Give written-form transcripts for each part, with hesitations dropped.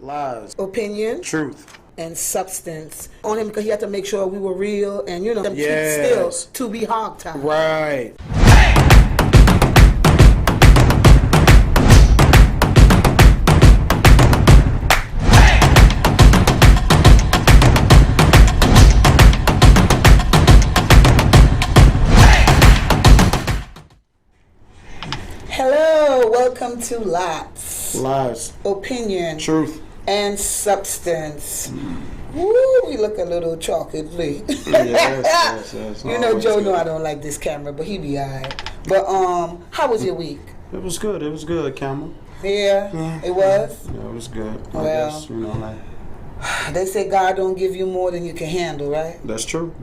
lies, opinion, truth, and substance on him because he had to make sure we were real and them Yes. kids still to be hogtied. right. Hello, welcome to L.O.T.S. Lies, Opinion truth. and substance. Woo, we look a little chocolatey. yes. You know, Always Joe good. know I don't like this camera, but he be alright. But how was your week? It was good, Camel. Yeah, it was. Yeah, it was good. I Well. guess, like, They say God don't give you more than you can handle, right? that's true.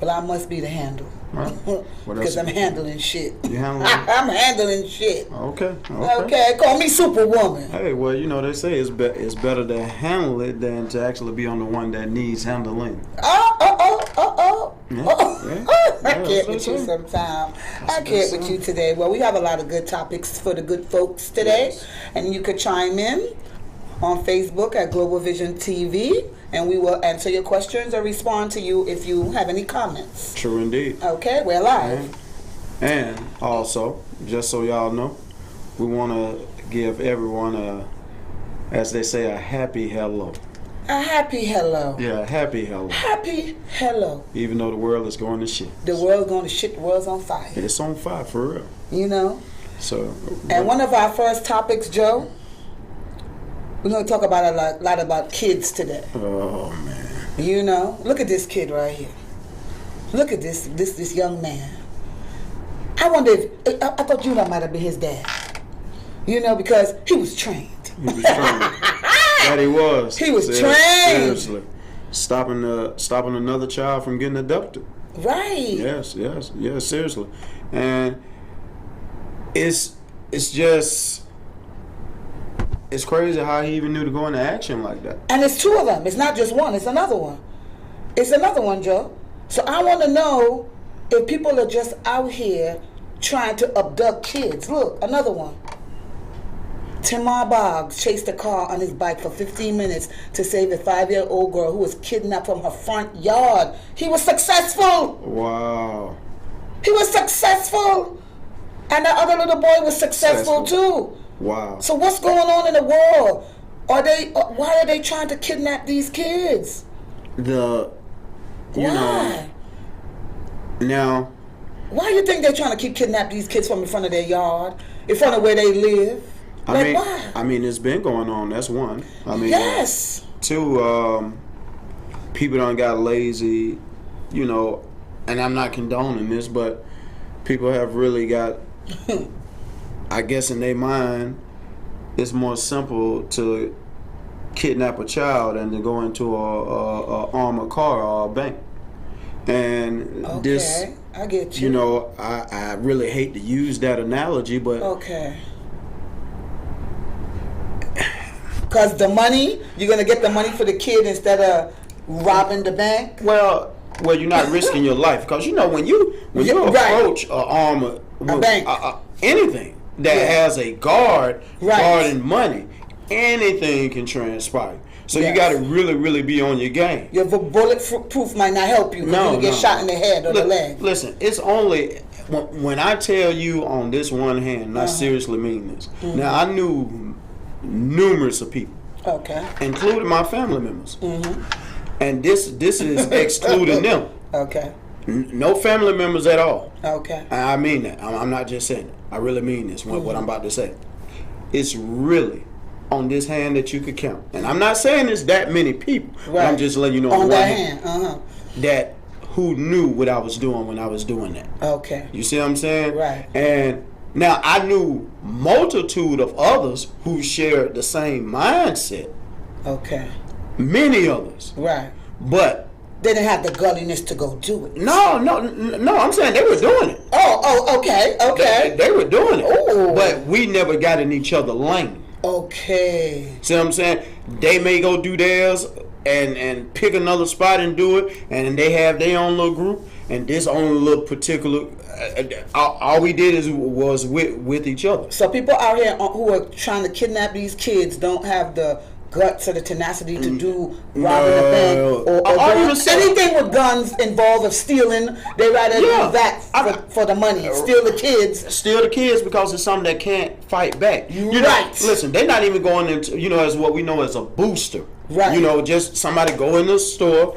Well, I must be the handle. Right. What Because else? I'm handling shit. You handling it? I'm handling shit. Okay. Okay, call me Superwoman. Hey, well, they say it's better to handle it than to actually be on the one that needs handling. Oh. Yeah, I yeah, can't that's with you it. sometime. I That's can't it. with you today. Well, we have a lot of good topics for the good folks today. Yes. And you could chime in on Facebook at Global Vision TV. And we will answer your questions or respond to you if you have any comments. True indeed. Okay, we're live. And also, just so y'all know, we want to give everyone as they say, a happy hello. A happy hello. Yeah, a happy hello. Happy hello. Even though the world is going to shit. The world's going to shit, the world's on fire. It's on fire for real. You know? So. And one of our first topics, Joe, we're going to talk about a lot about kids today. Oh man. You know? Look at this kid right here. Look at this young man. I wonder if, I thought you might have been his dad. You know, because he was trained. He was trained. That he was. He was trained. Seriously. Stopping another child from getting abducted. Right. Yes, seriously. And it's just, it's crazy how he even knew to go into action like that. And it's two of them. It's not just one. It's another one. It's another one, Joe. So I want to know if people are just out here trying to abduct kids. Look, another one. Tamar Boggs chased a car on his bike for 15 minutes to save a 5-year-old girl who was kidnapped from her front yard. He was successful. Wow. He was successful. And the other little boy was successful too. Wow. So what's going on in the world? Why are they trying to kidnap these kids? You Why? know, now, Why do you think they're trying to keep kidnap these kids from in front of their yard, in front of where they live? Why? I mean, it's been going on. That's one. I mean, Yes. Two, people done got lazy, and I'm not condoning this, but people have really got, I guess in their mind, it's more simple to kidnap a child than to go into a armored car or a bank. And this, I get you. I really hate to use that analogy, but Okay. Because the money, you're going to get the money for the kid instead of robbing the bank? well, you're not risking your life because when you approach a bank, anything that has a guard guarding money, anything can transpire. So you got to really, really be on your game. Your bulletproof might not help you because you get shot in the head or the leg. Listen, it's only when I tell you on this one hand, and I seriously mean this. Mm-hmm. Now, I knew numerous of people, including my family members, and this is excluding them. Okay. No family members at all. Okay. I mean that. I'm not just saying it. I really mean this. What I'm about to say. It's really on this hand that you could count. And I'm not saying it's that many people. But I'm just letting you know on that hand. that who knew what I was doing when I was doing that. Okay. You see what I'm saying? Right. And now I knew multitude of others who shared the same mindset. Okay. Many others. Right. But they didn't have the gulliness to go do it. No, I'm saying they were doing it. Okay. They were doing it. Ooh. But we never got in each other's lane. Okay. See what I'm saying? They may go do theirs and pick another spot and do it, and they have their own little group, and this only little particular. All we did was with each other. So people out here who are trying to kidnap these kids don't have the guts or the tenacity to do robbing a bank or anything with guns involved of stealing. They rather do that for the money. Steal the kids. Steal the kids because it's something that can't fight back. Listen, they're not even going into, as what we know as a booster. Right. Just somebody go in the store,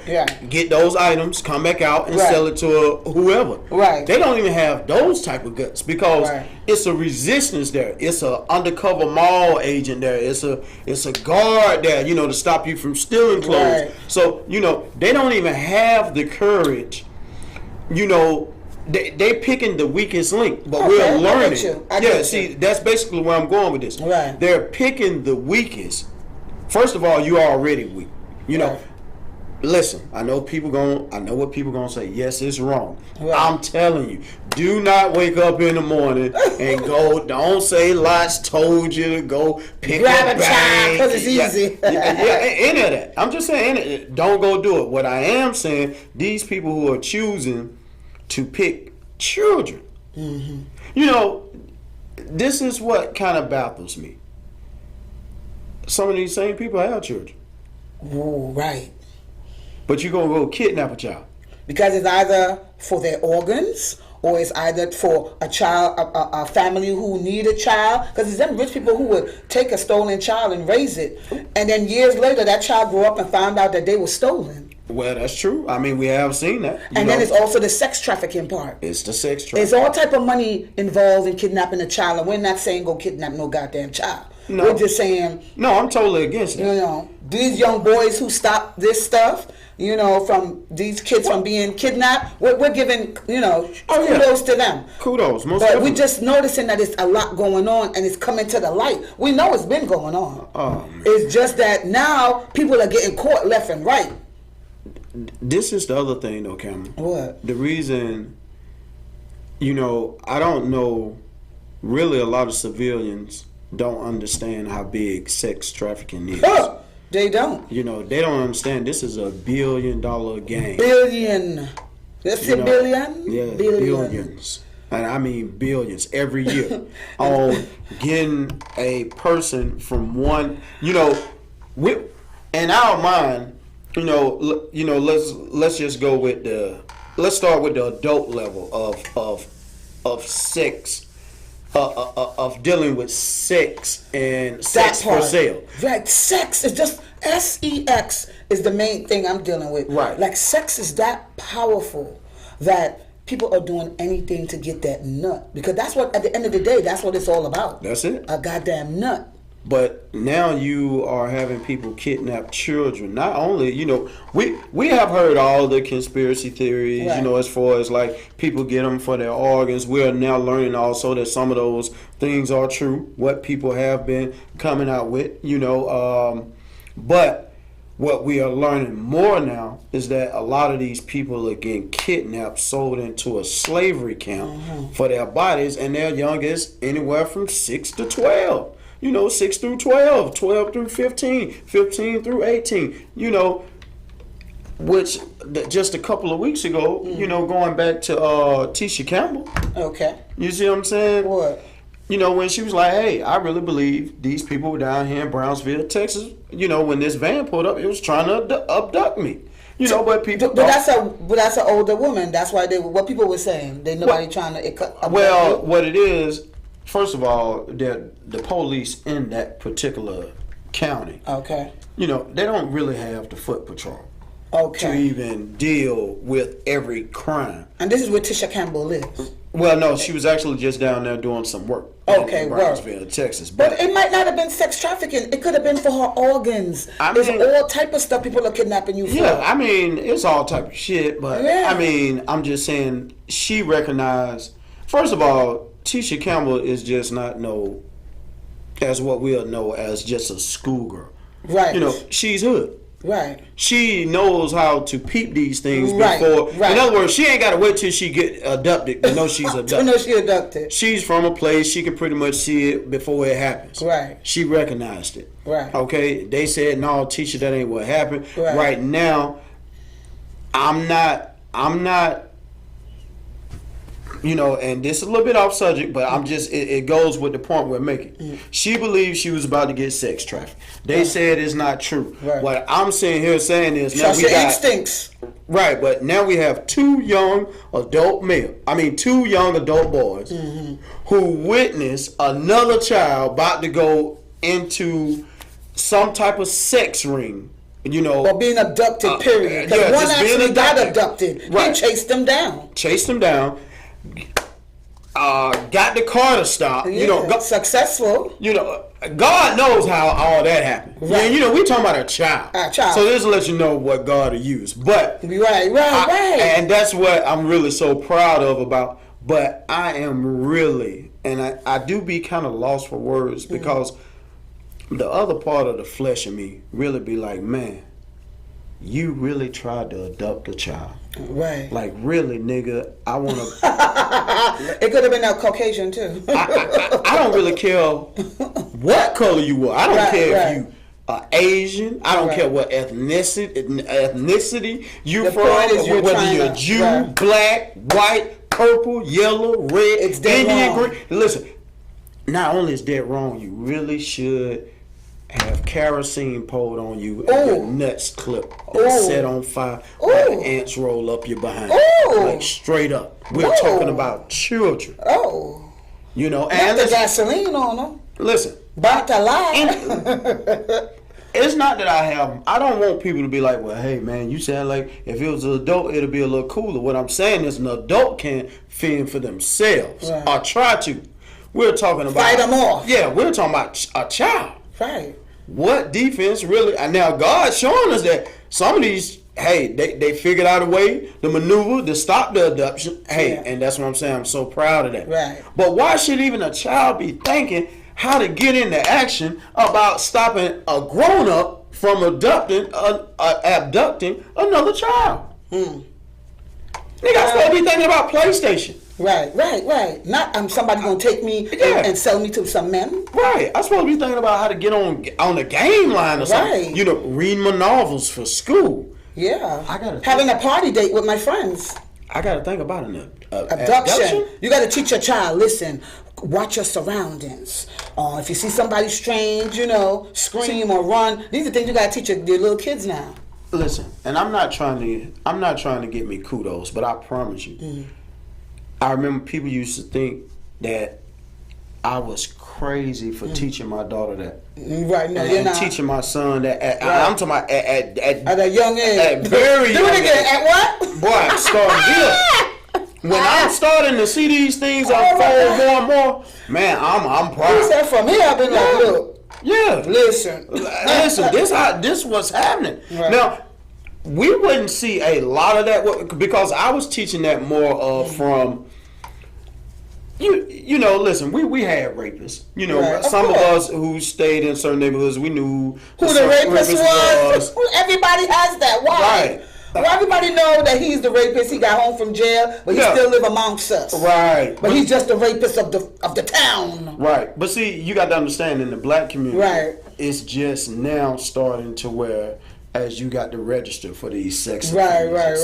get those items, come back out and sell it to whoever. Right. They don't even have those type of guts because it's a resistance there. It's a undercover mall agent there. It's a guard there, to stop you from stealing clothes. Right. So, they don't even have the courage. They picking the weakest link, but we're learning. I get you. See, that's basically where I'm going with this. Right. They're picking the weakest. First of all, you're already weak. Listen, I know what people gonna say. Yes, it's wrong. Right. I'm telling you, do not wake up in the morning and go. Don't say L.O.T.S told you to go grab a child because it's easy. Any of that. I'm just saying, don't go do it. What I am saying, these people who are choosing to pick children, this is what kind of baffles me. Some of these same people have children. Oh, right. But you're going to go kidnap a child. Because it's either for their organs or it's either for a child, a family who need a child. Because it's them rich people who would take a stolen child and raise it. And then years later, that child grew up and found out that they were stolen. Well, that's true. I mean, we have seen that. And then it's also the sex trafficking part. It's the sex trafficking. There's all type of money involved in kidnapping a child. And we're not saying go kidnap no goddamn child. No. We're just saying... No, I'm totally against it. These young boys who stop this stuff, from these kids from being kidnapped, we're giving, kudos to them. Kudos, most But definitely. we're just noticing that it's a lot going on and it's coming to the light. We know it's been going on. Oh, it's just that now people are getting caught left and right. This is the other thing, though, Cameron. What? The reason, I don't know, really a lot of civilians don't understand how big sex trafficking is. They don't. They don't understand this is $1 billion game. Billion. Let's say billion? Yeah, billions. And I mean billions every year on getting a person from one, in our mind, let's just go with let's start with the adult level of sex. Of dealing with sex and sex for sale. Right, sex is just sex is the main thing I'm dealing with. Right. Like sex is that powerful that people are doing anything to get that nut. Because that's what, at the end of the day, that's what it's all about. That's it. A goddamn nut. But now you are having people kidnap children. Not only, we have heard all the conspiracy theories, as far as like people get them for their organs. We are now learning also that some of those things are true, what people have been coming out with, but what we are learning more now is that a lot of these people are getting kidnapped, sold into a slavery camp for their bodies, and their youngest anywhere from 6 to 12. 6 through 12, 12 through 15, 15 through 18, which just a couple of weeks ago, going back to Tisha Campbell. Okay. You see what I'm saying? What? When she was like, hey, I really believe these people were down here in Brownsville, Texas, when this van pulled up, it was trying to abduct me. But people. But that's an older woman. That's why what people were saying. Nobody trying to. Well, what it is. First of all, the police in that particular county, okay, they don't really have the foot patrol, okay, to even deal with every crime. And this is where Tisha Campbell lives. Well, no, she was actually just down there doing some work. Okay, in Brownsville, Texas. But it might not have been sex trafficking. It could have been for her organs. There's all type of stuff people are kidnapping you for. Yeah, it's all type of shit. But I'm just saying she recognized. First of all, Tisha Campbell is just not as what we'll know as just a schoolgirl. Right. She's hood. Right. She knows how to peep these things before. Right. In other words, she ain't got to wait till she get abducted to know she's abducted. To know she's abducted. She's from a place, she can pretty much see it before it happens. Right. She recognized it. Right. Okay? They said, no, Tisha, that ain't what happened. Right now, I'm not you know, and this is a little bit off subject, but I'm just, it goes with the point we're making. She believed she was about to get sex trafficked. They said it's not true. Right. What I'm sitting here saying is, now Trust we your got instincts. right, but now we have two young adult boys who witnessed another child about to go into some type of sex ring. You know, Or being abducted, period. Because one just being actually got abducted. Right. They chased them down. Got the car to stop. Yeah, You know, successful. you know, God knows how all that happened. Right. Yeah, you know, we talking about a child. A child. So this will let you know what God will use. But Right. and that's what I'm really so proud of about. But I am really, and I do be kind of lost for words because the other part of the flesh in me really be like, man, you really tried to adopt a child. Right. Like, really, nigga, I want to... It could have been a Caucasian, too. I don't really care what color you were. I don't care if you are Asian. I don't care what ethnicity you The from. point is you're Whether you're Jew, black, white, purple, yellow, red, It's dead Indian, wrong. green. Listen, not only is that wrong, you really should have kerosene poured on you and your nuts clipped and set on fire while the ants roll up your behind. Like, straight up. We're talking about children. You know, and Not the gasoline on them. listen. But a lie. It's not that I don't want people to be like, well, hey, man, you sound like if it was an adult, it'll be a little cooler. What I'm saying is an adult can fend for themselves or try to. We're talking about... Fight them off. Yeah, we're talking about a child. Right. What defense really... And now God's showing us that some of these, hey, they figured out a way, the maneuver to stop the adoption. Hey, and that's what I'm saying. I'm so proud of that. Right. But why should even a child be thinking how to get into action about stopping a grown-up from abducting another child? Nigga, I'm supposed to be thinking about PlayStation. Right. Not somebody gonna take me and sell me to some men. Right. I'm supposed to be thinking about how to get on the game line or something. Right. You know, reading my novels for school. Yeah. I gotta having a party date with my friends. I got to think about an Abduction. You got to teach your child, listen, watch your surroundings. If you see somebody strange, you know, scream or run. These are things you got to teach your little kids now. Listen, and I'm not trying to get me kudos, but I promise you, I remember people used to think that I was crazy for teaching my daughter that. Right, no, you're not. Teaching my son that. I'm talking about at a young age. At very young Do it again. age. At what? Boy, I'm starting good. When I'm starting to see these things unfold more and more, man, I'm proud. He said from here, I've been like, look. Yeah. Listen, this what's happening. Right. Now, we wouldn't see a lot of that because I was teaching that more from... You know, listen, we had rapists. You know, some of us who stayed in certain neighborhoods, we knew who the rapist was. Everybody has that. Why? Right. Well, everybody know that he's the rapist. He got home from jail, but he still live amongst us. Right. But he's just the rapist of the town. Right. But see, you got to understand, in the black community, it's just now starting to where as you got to register for these sex offenders.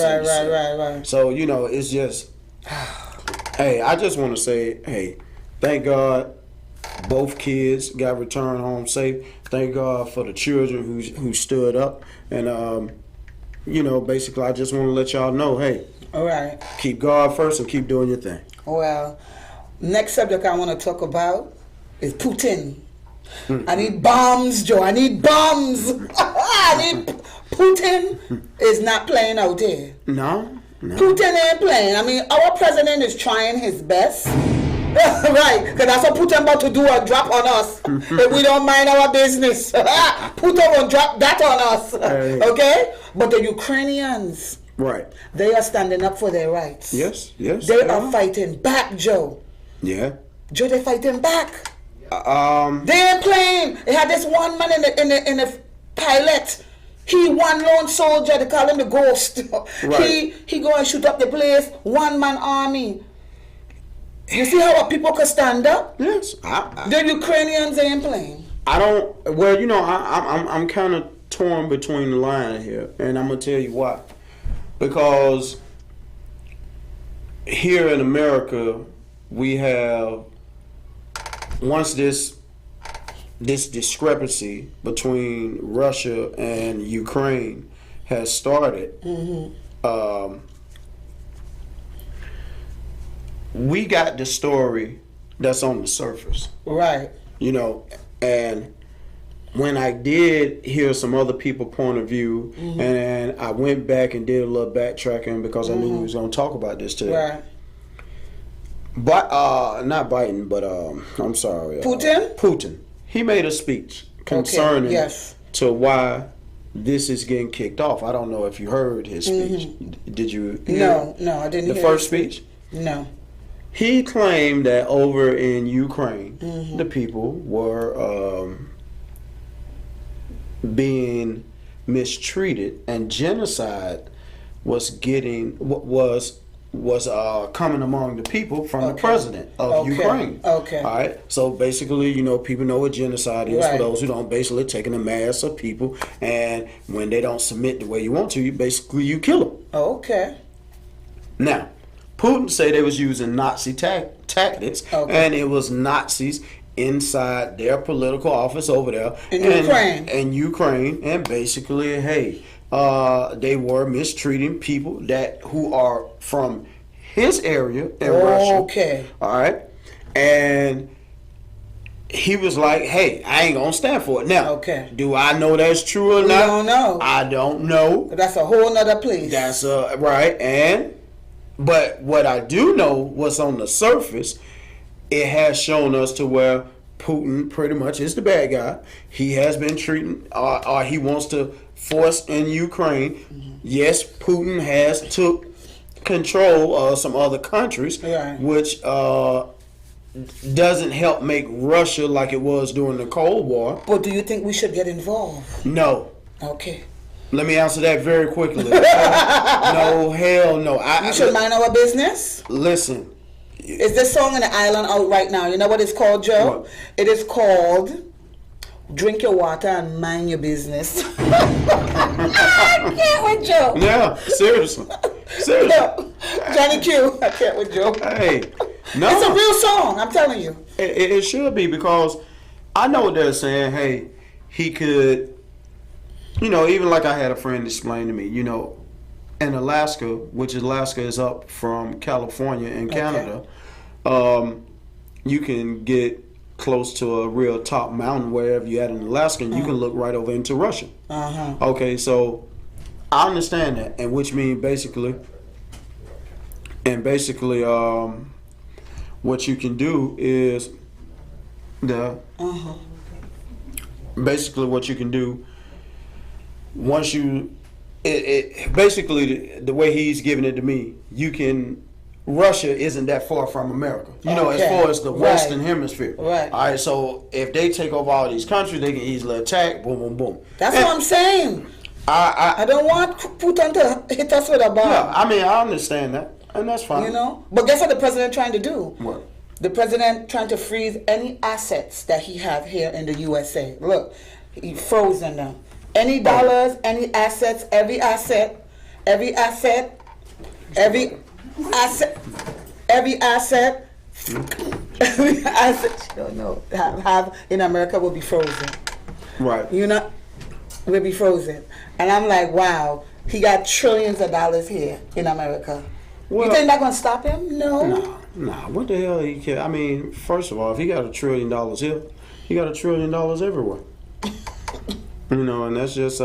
Right. So, you know, it's just... Hey, I just want to say, hey, thank God both kids got returned home safe. Thank God for the children who stood up. And, you know, basically, I just want to let y'all know, hey, all right, keep God first and keep doing your thing. Well, next subject I want to talk about is Putin. I need bombs, Joe. I need bombs. Putin is not playing out here. No. Putin ain't playing. I mean, our president is trying his best. Right, because that's what Putin about to do, a drop on us. If we don't mind our business. Putin will drop that on us. Okay? But the Ukrainians, they are standing up for their rights. Yes. They are fighting back, Joe. Yeah. Joe, they're fighting back. They ain't playing. They had this one man in the pilot. He one lone soldier, they call him the ghost. He go and shoot up the place, one man army. You see how people can stand up? Yes. The Ukrainians ain't playing. Well, you know, I'm kind of torn between the line here, and I'm gonna tell you why. Because here in America, we have, once this discrepancy between Russia and Ukraine has started, we got the story that's on the surface. Right. You know, and when I did hear some other people's point of view, and I went back and did a little backtracking because I knew we was going to talk about this today. Right. But not Biden, but I'm sorry, Putin. He made a speech concerning to why this is getting kicked off. I don't know if you heard his speech. Did you hear No, I didn't the hear first speech? No. He claimed that over in Ukraine, the people were being mistreated, and genocide was coming among the people from the president of Ukraine. Okay. All right. So basically, you know, people know what genocide is. For those who don't, basically taking a mass of people, and when they don't submit the way you want to, you kill them. Okay. Now, Putin said they was using Nazi tactics, and it was Nazis inside their political office over there in Ukraine, and basically, hey, they were mistreating people who are from his area in Russia. Okay. All right, and he was like, hey, I ain't gonna stand for it. Now, do I know that's true or not? I don't know. I don't know. That's a whole nother place. That's right, but what I do know, what's on the surface, it has shown us to where Putin pretty much is the bad guy. He has been treating, or he wants to force in Ukraine. Yes, Putin has took control of some other countries, which doesn't help make Russia like it was during the Cold War. But do you think we should get involved? No. Okay. Let me answer that very quickly. No, hell no. You should mind our business. Listen. Is this song in the island out right now? You know what it's called, Joe? What? It is called Drink Your Water and Mind Your Business. I can't with Joe. Yeah, seriously. No. Johnny Q. I can't with Joe. Hey, no. It's a real song, I'm telling you. It should be, because I know what they're saying. Hey, he could, you know, even like I had a friend explain to me, you know, in Alaska, which Alaska is up from California and Canada, you can get close to a real top mountain wherever you're at in Alaska, and you can look right over into Russia. Okay, so I understand that, and which means basically, what you can do is basically what you can do once you basically the way he's giving it to me, Russia isn't that far from America, you know, as far as the Western Hemisphere. Right. All right, so if they take over all these countries, they can easily attack. Boom, boom, boom. That's what I'm saying. I don't want Putin to hit us with a bomb. Yeah, I mean, I understand that, and that's fine. You know, but guess what the president trying to do? What? The president trying to freeze any assets that he have here in the USA. Look, he frozen them. Any dollars, any assets, every asset, every asset, you don't know, have in America will be frozen. Right. You know, will be frozen. And I'm like, wow, he got trillions of dollars here in America. Well, you think that's going to stop him? No. Nah, what the hell he care? I mean, first of all, if he got $1 trillion here, he got $1 trillion everywhere. You know, and that's just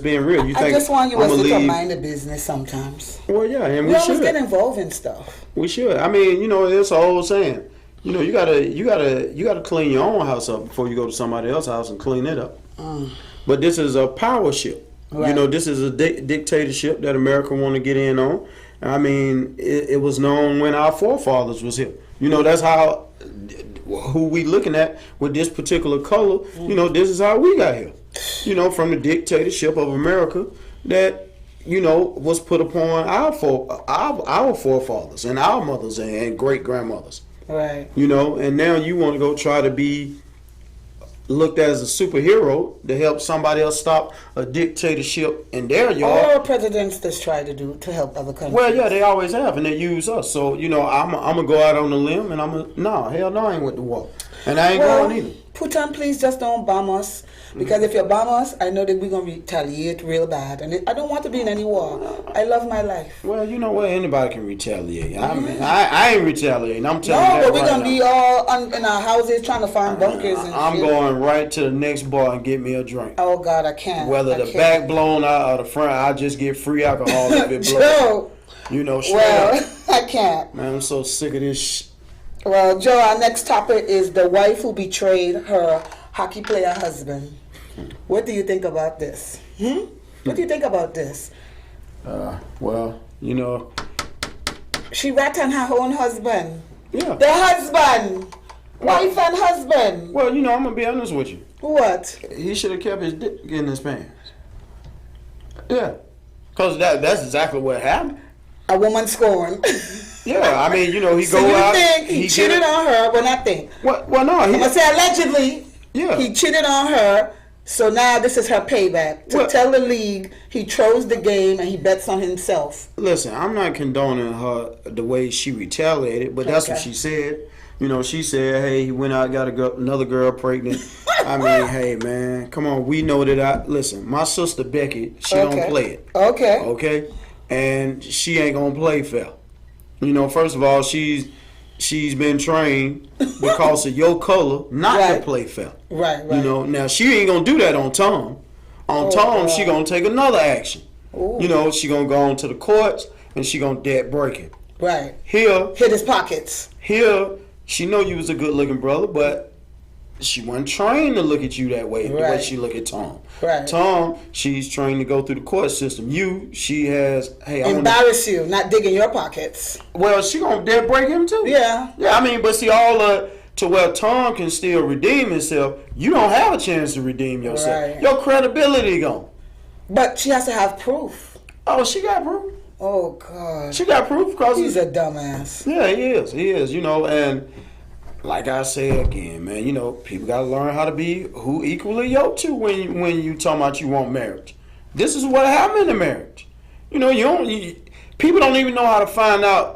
being real. I just want you to mind the business sometimes. Well, yeah, and we always should get involved in stuff. We should. I mean, you know, it's an old saying. You know, you gotta clean your own house up before you go to somebody else's house and clean it up. But this is a power ship. Right. You know, this is a dictatorship that America want to get in on. I mean, it was known when our forefathers was here. You know, that's how, who we looking at with this particular color, you know, this is how we got here. You know, from the dictatorship of America that, you know, was put upon our forefathers and our mothers and great grandmothers. Right. You know, and now you want to go try to be looked at as a superhero to help somebody else stop a dictatorship in their yard. All presidents just try to do to help other countries. Well, yeah, they always have, and they use us. So, I'm gonna go out on a limb, and hell no, I ain't with the war, and I ain't going either. Putin, please just don't bomb us, because if you bomb us, I know that we're gonna retaliate real bad, and I don't want to be in any war. I love my life. Well, you know what? Anybody can retaliate. I mean, I ain't retaliating. I'm telling you that but we're right gonna now. be all in our houses trying to find bunkers and I'm shit. going right to the next bar and get me a drink. Oh God, I can't. Whether the back blown out or the front, I just get free alcohol if it blows. Joe, Straight well, up. I can't. Man, I'm so sick of this. Well, Joe, our next topic is the wife who betrayed her hockey player husband. What do you think about this? What do you think about this? Well, She rat on her own husband. Yeah. The husband. Wife and husband. Well, I'm gonna be honest with you. What? He should have kept his dick in his pants. Yeah, cause that's exactly what happened. A woman scorned. Yeah, I mean, he So go you out. think he cheated on her? Well, not think. Well, no. I'm gonna say allegedly. Yeah. He cheated on her. So now this is her payback to tell the league he chose the game and he bets on himself. Listen, I'm not condoning her the way she retaliated, but that's what she said. She said, "Hey, he went out, got another girl pregnant." I mean, hey, man, come on. We know that. Listen, my sister Becky, she don't play it. Okay. Okay, and she ain't gonna play fair. First of all, she's been trained because of your color not to play fair. Right. Now she ain't gonna do that on Tom. On Tom, she gonna take another action. Ooh. She gonna go on to the courts and she gonna debt break him. Right. Here, hit his pockets. Here, she know you was a good looking brother, but she wasn't trained to look at you that way, the way she look at Tom. Right. Tom, she's trained to go through the court system. She has, hey, embarrass you, not dig in your pockets. Well, she gonna debt break him too. Yeah. Yeah, I mean, but see, to where Tom can still redeem himself, you don't have a chance to redeem yourself. Right. Your credibility gone. But she has to have proof. Oh, she got proof. Oh God. She got proof because he's a dumbass. Yeah, he is. And like I say again, man, people gotta learn how to be who equally yoked to when you talking about you want marriage. This is what happened in the marriage. People don't even know how to find out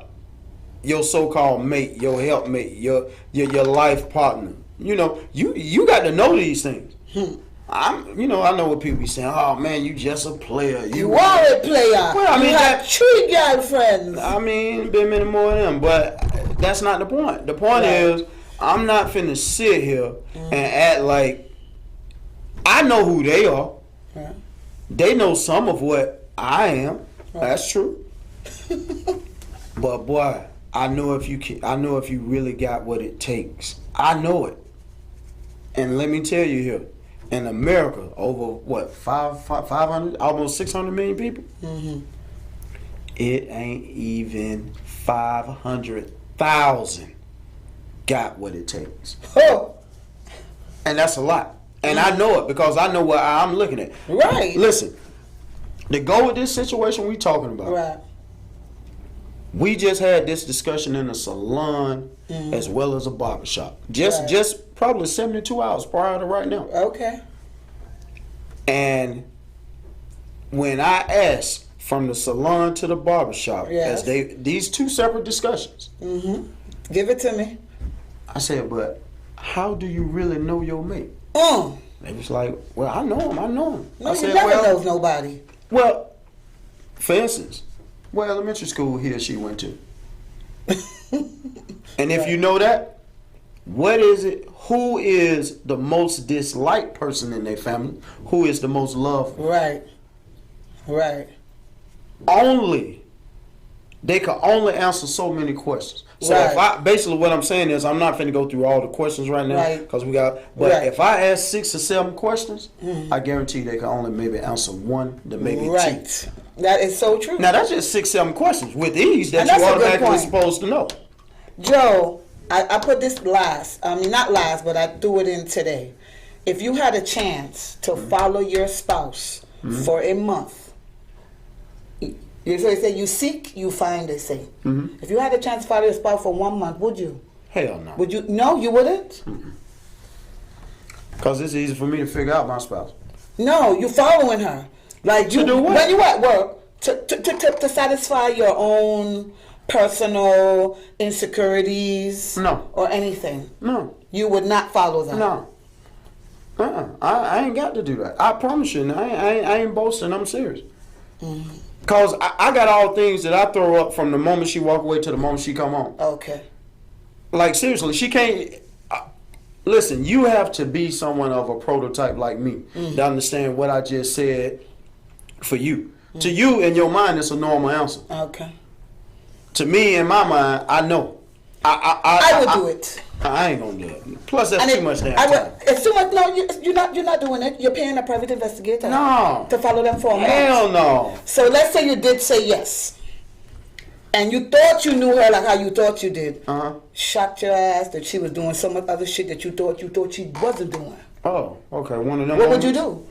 your so-called mate, your helpmate, your life partner. You got to know these things. I know what people be saying. Oh man, you just a player. You are a player. Well, I mean, you have 3 girlfriends. I mean, been many more of them, but that's not the point. The point is, I'm not finna sit here and act like I know who they are. Yeah. They know some of what I am. Right. That's true. But boy, I know if you really got what it takes. I know it. And let me tell you here, in America, over 500, almost 600 million people. Mm-hmm. It ain't even 500,000 got what it takes. Oh. And that's a lot. And I know it because I know what I'm looking at. Right. Listen, to go with this situation we talking about. Right. We just had this discussion in a salon as well as a barbershop. Just probably 72 hours prior to right now. Okay. And when I asked from the salon to the barbershop, as these 2 separate discussions. Mm-hmm. Give it to me. I said, but how do you really know your mate? They was like, well, I know him. No, I said, never knows nobody. Well, for instance, what elementary school he or she went to? And if you know that, what is it? Who is the most disliked person in their family? Who is the most loved? Right. They can only answer so many questions. So basically what I'm saying is I'm not finna go through all the questions right now because if I ask 6 or 7 questions, I guarantee they can only maybe answer 1 to maybe 2. Right. That is so true. Now that's just 6, 7 questions with ease that you automatically supposed to know. Joe, I put this last. I mean, not last, but I threw it in today. If you had a chance to follow your spouse for a month, they say you seek, you find, they say. Mm-hmm. If you had a chance to follow your spouse for 1 month, would you? Hell no. Would you? No, you wouldn't? Because it's easy for me to figure out my spouse. No, you following her. Like you, To do what? when you at work, to satisfy your own personal insecurities. No. Or anything. No. You would not follow them. No. I ain't got to do that. I promise you. I ain't boasting. I'm serious. Because I got all things that I throw up from the moment she walk away to the moment she come home. Okay. Like, seriously, she can't... Listen, you have to be someone of a prototype like me to understand what I just said for you. To you, in your mind, it's a normal answer. Okay. To me, in my mind, I know. I would do it. I ain't gonna do it. Plus, that's too much damn I time. it's too much. No, you're not doing it. You're paying a private investigator. No. To follow them for a month. Hell no. So let's say you did say yes, and you thought you knew her like how you thought you did. Shocked your ass that she was doing so much other shit that you thought she wasn't doing. Oh, okay. One of them. What would you do?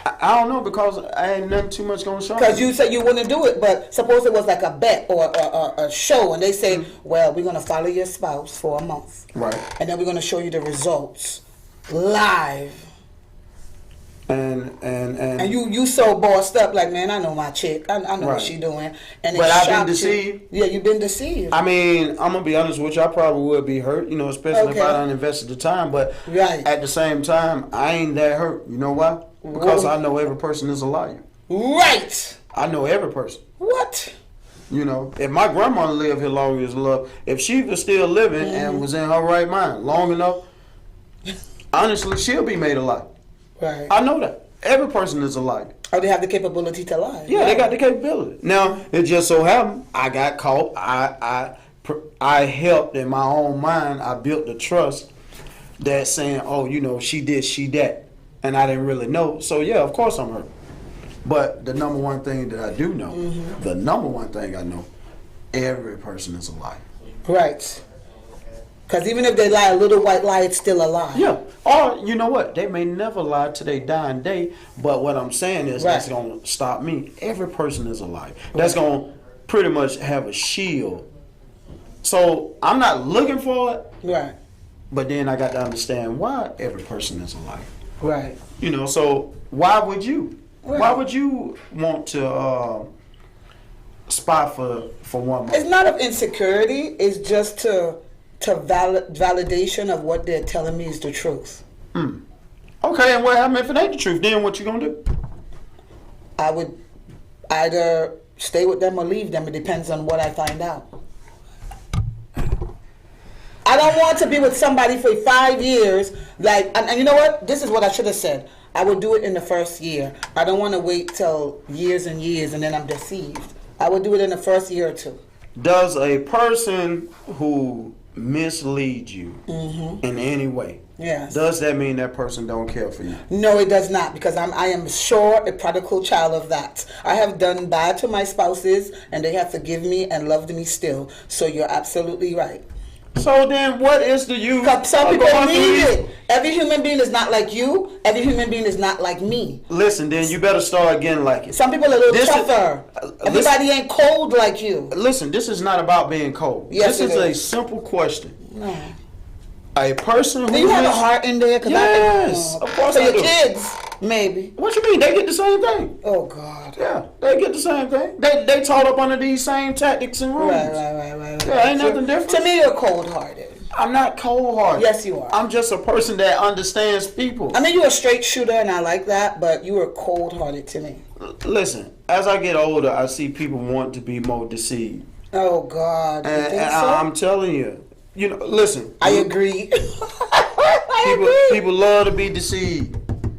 I don't know, because I ain't nothing too much gonna show. Because you said you wouldn't do it, but suppose it was like a bet or a show, and they say, well, we're gonna follow your spouse for a month, right? And then we're gonna show you the results live. And you so bossed up, like, man, I know my chick, I know what she doing, and but I've been deceived. Yeah, you've been deceived. I mean, I'm gonna be honest with you. I probably would be hurt, especially if I done invested the time. But at the same time, I ain't that hurt. You know why? Because I know every person is a liar. Right. I know every person. What? If my grandma lived here long as love, if she was still living and was in her right mind long enough, honestly, she'll be made a liar. Right. I know that. Every person is a liar. Oh, they have the capability to lie. Yeah, they got the capability. Now, it just so happened, I got caught. I helped in my own mind. I built the trust that saying, oh, she did, she that. And I didn't really know. So, yeah, of course I'm hurt. But the number one thing that I do know, the number one thing I know, every person is a liar. Right. Because even if they lie a little white lie, it's still a lie. Yeah. Or, you know what? They may never lie to their dying day. But what I'm saying is that's going to stop me. Every person is a liar. That's going to pretty much have a shield. So I'm not looking for it. Right. But then I got to understand why every person is a liar. Right. So why would you? Right. Why would you want to spy for one month? It's not of insecurity. It's just to validation of what they're telling me is the truth. Okay, and what happened if it ain't the truth? Then what you gonna do? I would either stay with them or leave them. It depends on what I find out. I don't want to be with somebody for 5 years. And you know what? This is what I should have said. I would do it in the first year. I don't want to wait till years and years and then I'm deceived. I would do it in the first year or two. Does a person who misleads you in any way, does that mean that person don't care for you? No, it does not, because I am sure a prodigal child of that. I have done bad to my spouses and they have forgiven me and loved me still. So you're absolutely right. So then what is the use? Some people need it. Every human being is not like you. Every human being is not like me. Listen, then you better start again like it. Some people are a little tougher. Everybody ain't cold like you. Listen, this is not about being cold. Yes, this is a simple question. No. A person who do you have a heart in there? Yes, of course I do. Your kids, maybe. What you mean? They get the same thing. Oh God. Yeah, they get the same thing. They taught up under these same tactics and rules. Right. Yeah, ain't nothing different. To me, you're cold-hearted. I'm not cold-hearted. Yes, you are. I'm just a person that understands people. I mean, you're a straight shooter, and I like that, but you are cold-hearted to me. Listen, as I get older, I see people want to be more deceived. Oh God. You think so? I'm telling you. Listen. I agree. People love to be deceived.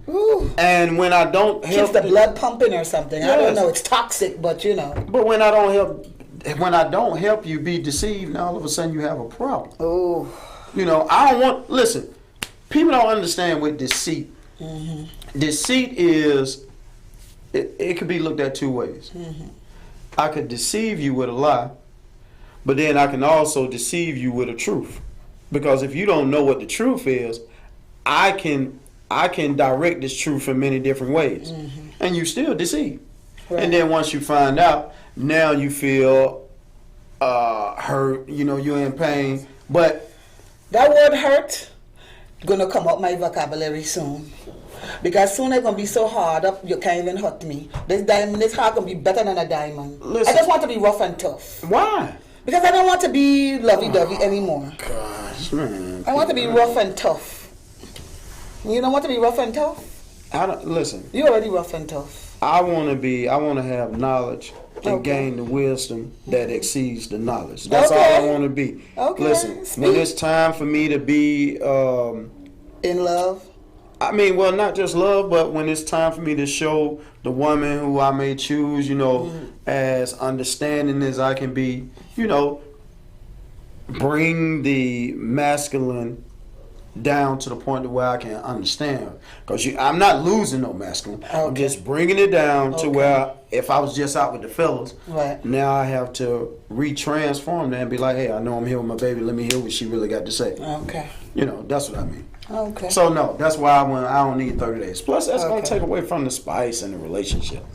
Ooh. And when I don't help, keeps the blood pumping or something. Yes. I don't know. It's toxic, but But when I don't help you be deceived, now all of a sudden you have a problem. Oh. I don't want. Listen, people don't understand with deceit. Deceit is. It could be looked at two ways. I could deceive you with a lie. But then I can also deceive you with a truth. Because if you don't know what the truth is, I can direct this truth in many different ways. And you still deceive. Right. And then once you find out, now you feel hurt, you're in pain. But that word hurt gonna come out my vocabulary soon. Because soon it's gonna be so hard up you can't even hurt me. This heart gonna be better than a diamond. Listen. I just want to be rough and tough. Why? Because I don't want to be lovey-dovey anymore. Gosh, man. I want to be rough and tough. You don't want to be rough and tough? I don't listen. You're already rough and tough. I want to have knowledge and Okay. gain the wisdom that exceeds the knowledge. That's Okay. all I want to be. Okay. Listen, Speak. when it's time for me to be, In love? I mean, well, not just love, but when it's time for me to show the woman who I may choose, as understanding as I can be, bring the masculine down to the point where I can understand. Because I'm not losing no masculine. I'm Okay. just bringing it down to Okay. where if I was just out with the fellas, Right. now I have to retransform that and be like, hey, I know I'm here with my baby. Let me hear what she really got to say. Okay. That's what I mean. Okay. So no, that's why I don't need 30 days. Plus, that's going Okay. to take away from the spice in the relationship.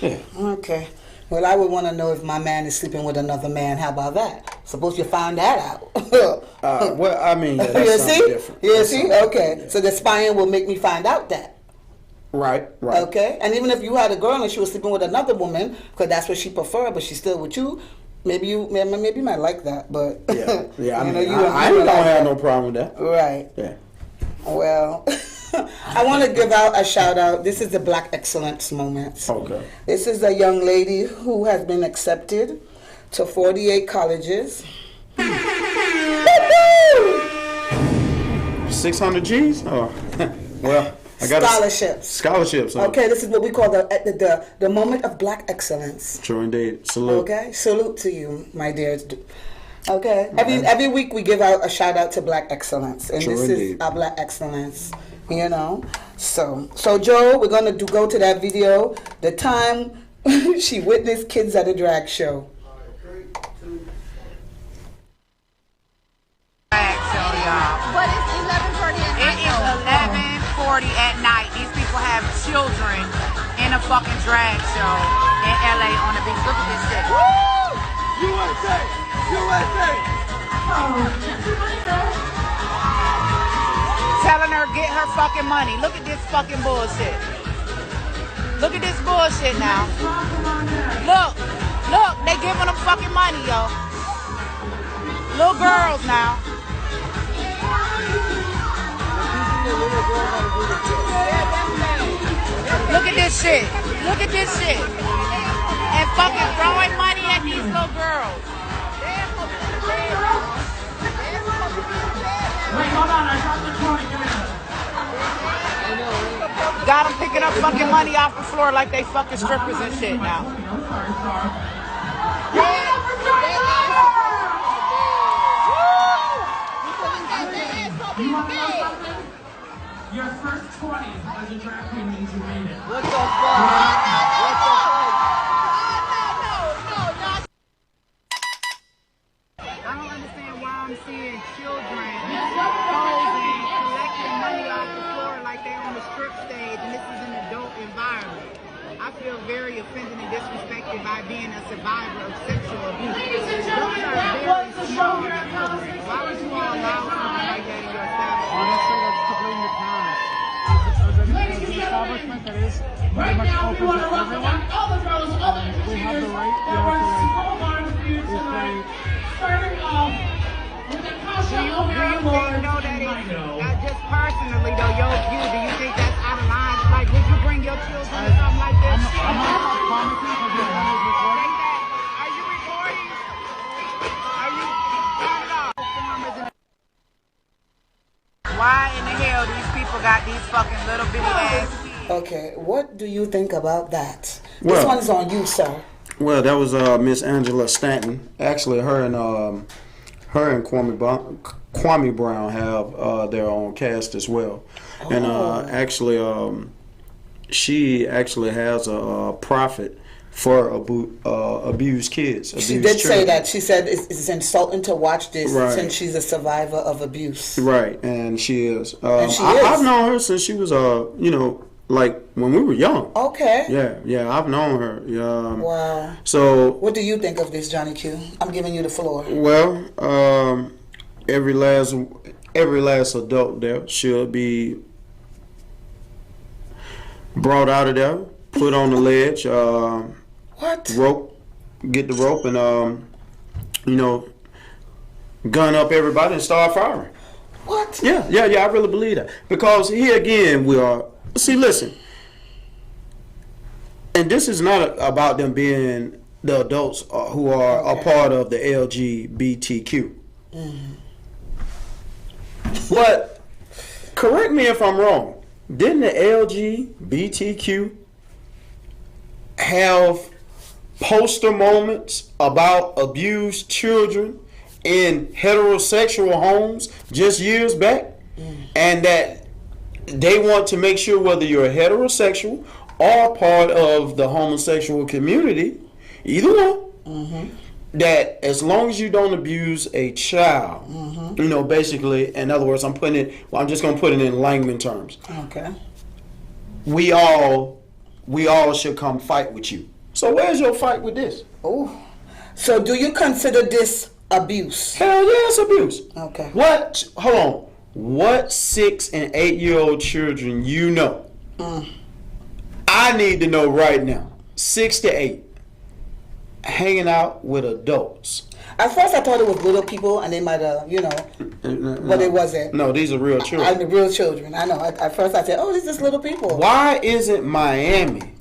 Yeah. Okay. Well, I would want to know if my man is sleeping with another man. How about that? Suppose you find that out. Well, I mean, yeah, that's You something see? different. You That's see? something Okay. different, So the spying will make me find out that. Right. Okay. And even if you had a girl and she was sleeping with another woman, because that's what she preferred, but she's still with you, maybe you might like that. But Yeah. I mean, you I would don't like have that. no problem with that. Right. Yeah. Well, I want to give out a shout out. This is the Black Excellence moment. Okay. This is a young lady who has been accepted to 48 colleges. 600 G's? Oh, well, I got Scholarships. Scholarships. Huh? Okay, this is what we call the moment of Black excellence. True indeed. Salute. Okay, salute to you, my dear. Okay, every week we give out a shout out to Black excellence, and True this indeed. is our Black excellence. So Joe, we're gonna go to that video. The time she witnessed kids at a drag show. Drag show, y'all. But it's 11:40 at It night. is 11:40 at night. These people have children in a fucking drag show in LA on the beach. Look at this shit. USA! USA! Telling her get her fucking money. Look at this fucking bullshit. Look at this bullshit now. Look, they giving them fucking money, yo. Little girls now. Look at this shit. Look at this shit. And fucking throwing money at these little girls. Wait, hold on, I dropped the 20, give me that. Got them picking up fucking money off the floor like they fucking strippers and shit now. I'm sorry. You want to know something? Your first 20 as a drag queen means you made it. What the fuck? I don't understand why I'm seeing children posing, collecting money off the floor like they're on the strip stage and this is an adult environment. I feel very offended and disrespected by being a survivor of sexual abuse. Ladies and Those gentlemen, are that very was the show small here at children. L.O.T.S. Why would you all allow something like that in your establishment? Honestly, that's completely the past. It's an establishment that is very Right much now, we open want to to welcome everyone. back all the girls, all the They have the cheers right, that were so hard for you tonight. Starting off with the Kasha Do you O'Hara think, Lord though, that and it's, Rhino. just personally, though, your view, do you think that's out of line? Like, would you bring your children to something like this? I'm not promising because this one is recorded. Say that. Are you recording? Are you? Turn it off. Performers and- Why in the hell these people got these fucking little bitty ass kids? Okay, what do you think about that? This Well- one's on you, sir. Well, that was Miss Angela Stanton. Actually, her and Kwame Brown have their own cast as well. And actually, she actually has a profit for abused kids. She abused did say children. that. She said it's insulting to watch this Right. since she's a survivor of abuse. Right, and she is. And she is. I've known her since she was like when we were young. Okay. Yeah, I've known her. Wow. So, What do you think of this, Johnny Q? I'm giving you the floor. well, every last every last adult there should be brought out of there, put on the ledge, What? rope, get the rope, and gun up everybody and start firing. What? Yeah, I really believe that. Because here again, we are, listen, and this is not about them being the adults who are a part of the LGBTQ. But, correct me if I'm wrong, didn't the LGBTQ have poster moments about abused children in heterosexual homes just years back? And that they want to make sure whether you're heterosexual or part of the homosexual community, either one, that as long as you don't abuse a child, basically, in other words, I'm just going to put it in layman terms. Okay. We all should come fight with you. So where's your fight with this? Oh. So do you consider this abuse? Hell yeah, it's abuse. Okay. Hold on. What 6 and 8-year-old children you know? I need to know right now. 6 to 8. Hanging out with adults. At first I thought it was little people and they might have, but it wasn't. No, these are real children. The real children. I know. At first I said, oh, these just little people. Why isn't Miami,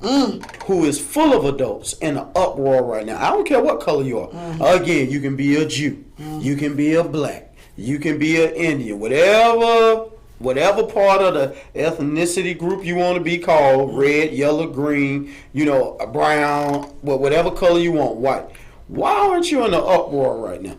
who is full of adults, in an uproar right now? I don't care what color you are. Again, you can be a Jew. You can be a black. You can be an Indian. Whatever part of the ethnicity group you want to be called, red, yellow, green, brown, whatever color you want, white. Why aren't you in the uproar right now?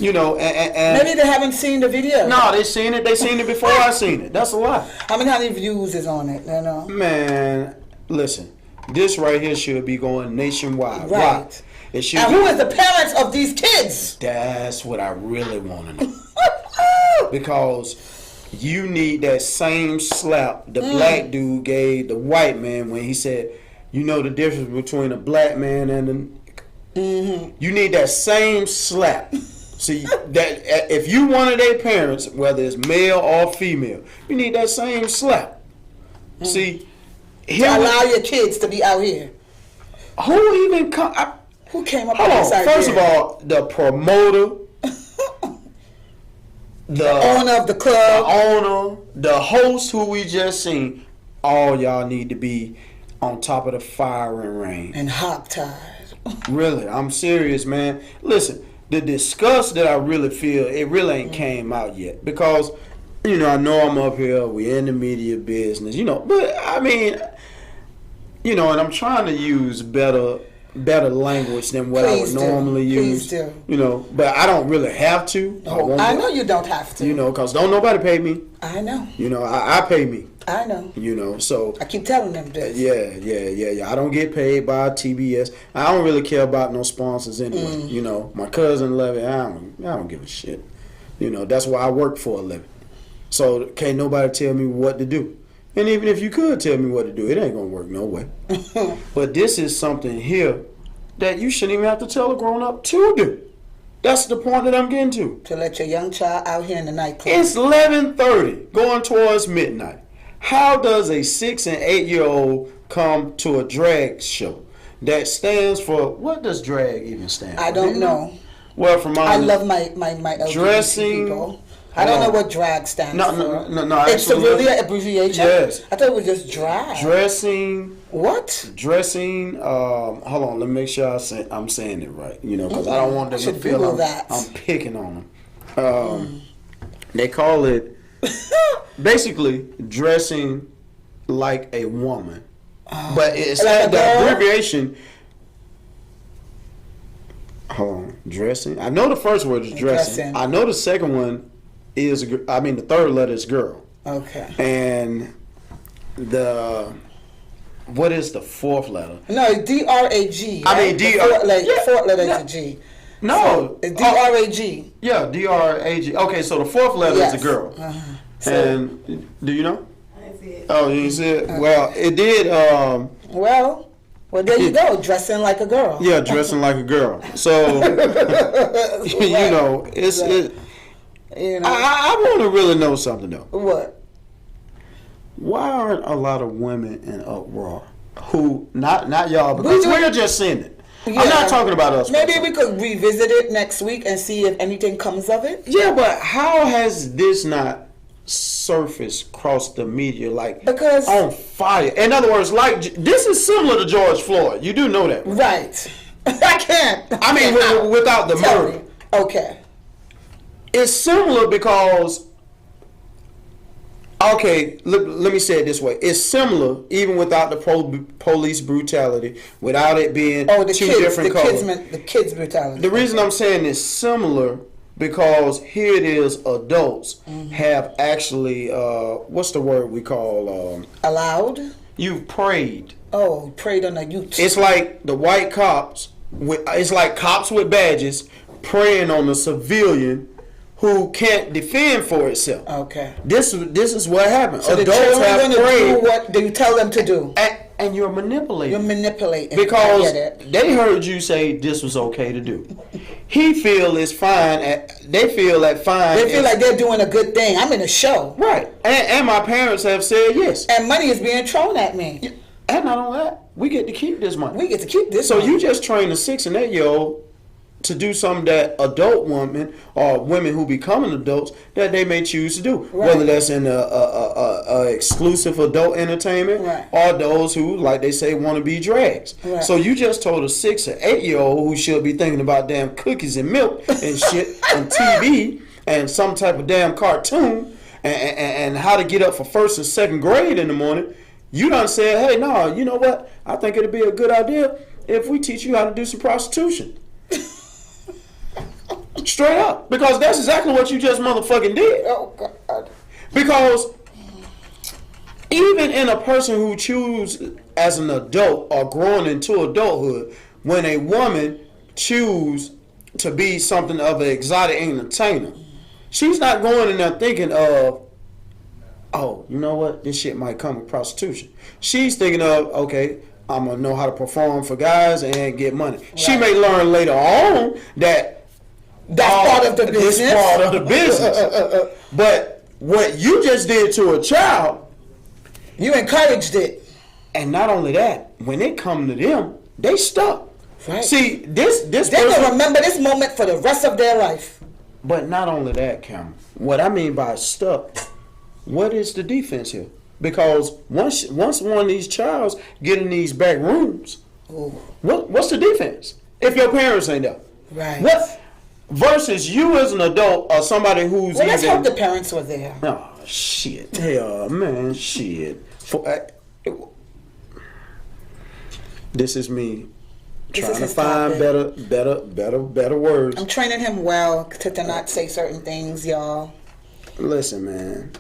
And maybe they haven't seen the video. No, they seen it. They seen it before I seen it. That's a lie. How many views is on it? Man, listen. This right here should be going nationwide. Right. Why? It should. And who is the parents of these kids? That's what I really want to know. Because you need that same slap the black dude gave the white man when he said, the difference between a black man and you need that same slap. See, that if you one of their parents, whether it's male or female, you need that same slap. See, to allow your kids to be out here. Who even who came up with this idea? First of all, the promoter, the owner of the club, the host who we just seen, all y'all need to be on top of the firing range. And hogtied. Really, I'm serious, man. Listen, the disgust that I really feel, it really ain't came out yet. Because, I know I'm up here, we in the media business, but I mean, and I'm trying to use better language than what I would normally use. Please do. But I don't really have to. I know you don't have to. Because don't nobody pay me. I know. I pay me. I know. So I keep telling them this. Yeah. I don't get paid by TBS. I don't really care about no sponsors anyway. My cousin love it. I don't give a shit. That's why I work for a living. So can't nobody tell me what to do. And even if you could tell me what to do, it ain't gonna work no way. But this is something here that you shouldn't even have to tell a grown up to do. That's the point that I'm getting to. To let your young child out here in the nightclub. It's 11:30, going towards midnight. How does a 6 and 8-year-old come to a drag show that stands for, what does drag even stand for? I don't know. Well, from I love my LGBT dressing people. I don't know what drag stands for. No. It's really an abbreviation? Yes. I thought it was just drag. Dressing. What? Dressing. Hold on. Let me make sure I'm saying it right. Because I don't want them to feel I'm picking on them. They call it basically dressing like a woman. But it's like the abbreviation. Hold on. Dressing. I know the first word is dressing. I know the second one is, the third letter is girl. Okay. And what is the fourth letter? No, it's D-R-A-G. I mean, the fourth letter is a G. No. So it's D-R-A-G. Yeah, D-R-A-G. Okay, so the fourth letter is a girl. And do you know? I didn't see it. Oh, you didn't see it? Well, it did. Well, there you go, dressing like a girl. Yeah, dressing like a girl. So, You know. I want to really know something though. What? Why aren't a lot of women in uproar? Who not y'all because we're just seeing it. Yeah. I'm not talking about us. Maybe we could revisit it next week and see if anything comes of it. Yeah, but how has this not surfaced across the media because on fire? In other words, this is similar to George Floyd. You do know that, right? I can't. I mean, without the murder. Okay. It's similar because. Okay, let me say it this way. It's similar even without the police brutality, without it being different colors. The kids brutality. The reason I'm saying it's similar because here it is, adults have actually, what's the word we call? Allowed? You've preyed. Oh, preyed on the youth. It's like the white cops, it's like cops with badges preying on the civilian who can't defend for itself. Okay. This is what happens. So adults have do what you tell them to do. And you're manipulating. You're manipulating. Because they heard you say this was okay to do. He feel it's fine. They feel that fine. They feel like they're doing a good thing. I'm in a show. Right. And my parents have said yes. And money is being thrown at me. And not only that, we get to keep this money. We get to keep this money. So you just train a 6 and 8-year-old to do something that adult women or women who becoming adults that they may choose to do, right. Whether that's in a exclusive adult entertainment, right. Or those who, like they say, want to be drags. Right. So you just told a 6 or 8-year-old who should be thinking about damn cookies and milk and shit and TV and some type of damn cartoon and how to get up for 1st and 2nd grade in the morning. You done said, hey, no, you know what? I think it'd be a good idea if we teach you how to do some prostitution. Straight up. Because that's exactly what you just motherfucking did. Oh, God. Because even in a person who chooses as an adult or growing into adulthood, when a woman choose to be something of an exotic entertainer, she's not going in there thinking of, oh, you know what? This shit might come with prostitution. She's thinking of, okay, I'm going to know how to perform for guys and get money. Right. She may learn later on that that's part of the business. This part of the business. But what you just did to a child, you encouraged it. And not only that, when it come to them, they stuck. Right. See, this they're gonna remember this moment for the rest of their life. But not only that, Cameron. What I mean by stuck, what is the defense here? Because once one of these childs get in these back rooms, what's the defense? If your parents ain't there. Right. What? Versus you as an adult or somebody who's well, let's hope the parents were there. Oh, shit. Hell, man, shit. This is me trying to find better words. I'm training him well to not say certain things, y'all. Listen, man.